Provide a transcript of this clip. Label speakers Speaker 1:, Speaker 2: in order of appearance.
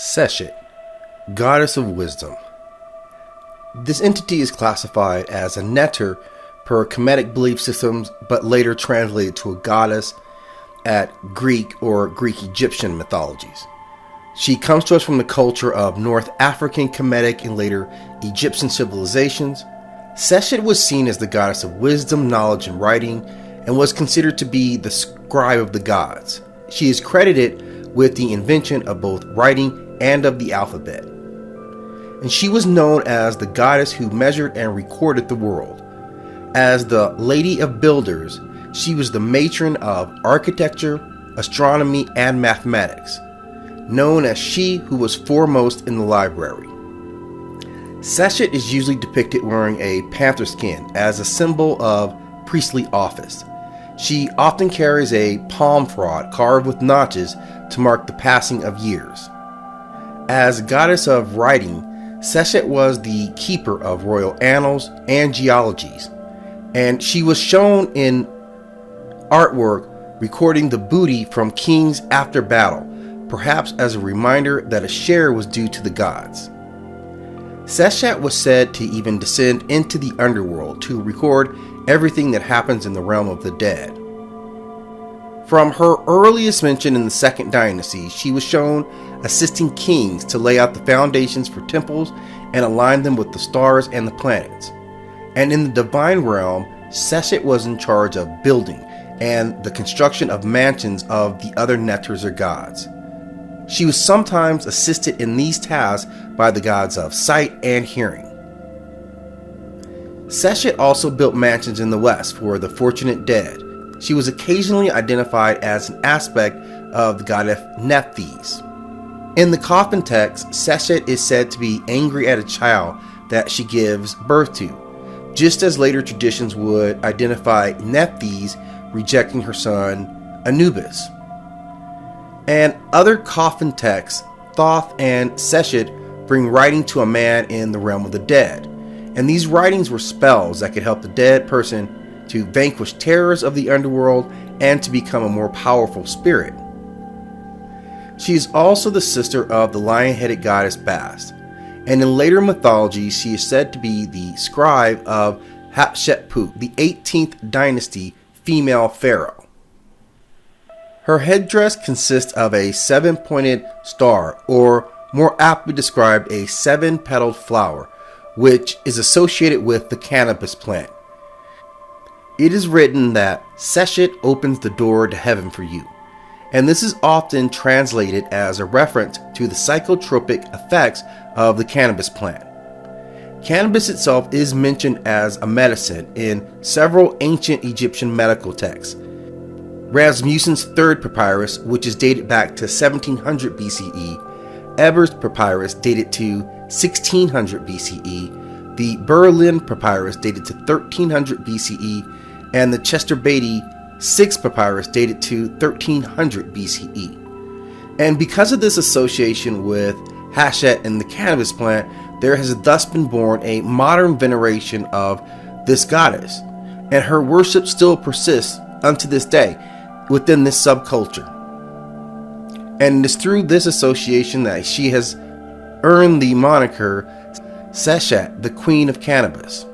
Speaker 1: Seshat, goddess of wisdom. This entity is classified as a neter per Kemetic belief systems, but later translated to a goddess at Greek or Greek-Egyptian mythologies. She comes to us from the culture of North African, Kemetic, and later Egyptian civilizations. Seshat was seen as the goddess of wisdom, knowledge, and writing, and was considered to be the scribe of the gods. She is credited with the invention of both writing and of the alphabet. And she was known as the goddess who measured and recorded the world. As the Lady of Builders, she was the matron of architecture, astronomy, and mathematics, known as she who was foremost in the library. Seshat is usually depicted wearing a panther skin as a symbol of priestly office. She often carries a palm frond carved with notches to mark the passing of years. As goddess of writing, Seshat was the keeper of royal annals and genealogies, and she was shown in artwork recording the booty from kings after battle, perhaps as a reminder that a share was due to the gods. Seshat was said to even descend into the underworld to record everything that happens in the realm of the dead. From her earliest mention in the Second Dynasty, she was shown assisting kings to lay out the foundations for temples and align them with the stars and the planets. And in the divine realm, Seshat was in charge of building and the construction of mansions of the other neters or gods. She was sometimes assisted in these tasks by the gods of sight and hearing. Seshat also built mansions in the west for the fortunate dead. She was occasionally identified as an aspect of the goddess Nephthys. In the coffin text, Seshat is said to be angry at a child that she gives birth to, just as later traditions would identify Nephthys rejecting her son Anubis. And other coffin texts, Thoth and Seshat bring writing to a man in the realm of the dead. And these writings were spells that could help the dead person to vanquish terrors of the underworld and to become a more powerful spirit. She is also the sister of the lion-headed goddess Bast, and in later mythology she is said to be the scribe of Hatshepsut, the 18th dynasty female pharaoh. Her headdress consists of a seven-pointed star, or more aptly described, a seven-petaled flower, which is associated with the cannabis plant. It is written that Seshat opens the door to heaven for you, and this is often translated as a reference to the psychotropic effects of the cannabis plant. Cannabis itself is mentioned as a medicine in several ancient Egyptian medical texts. Rasmussen's third papyrus, which is dated back to 1700 BCE, Eber's papyrus dated to 1600 BCE, the Berlin papyrus dated to 1300 BCE, and the Chester Beatty 6th papyrus dated to 1300 BCE. And because of this association with Seshat and the cannabis plant, there has thus been born a modern veneration of this goddess, and her worship still persists unto this day within this subculture. And it is through this association that she has earned the moniker Seshat, the Queen of Cannabis.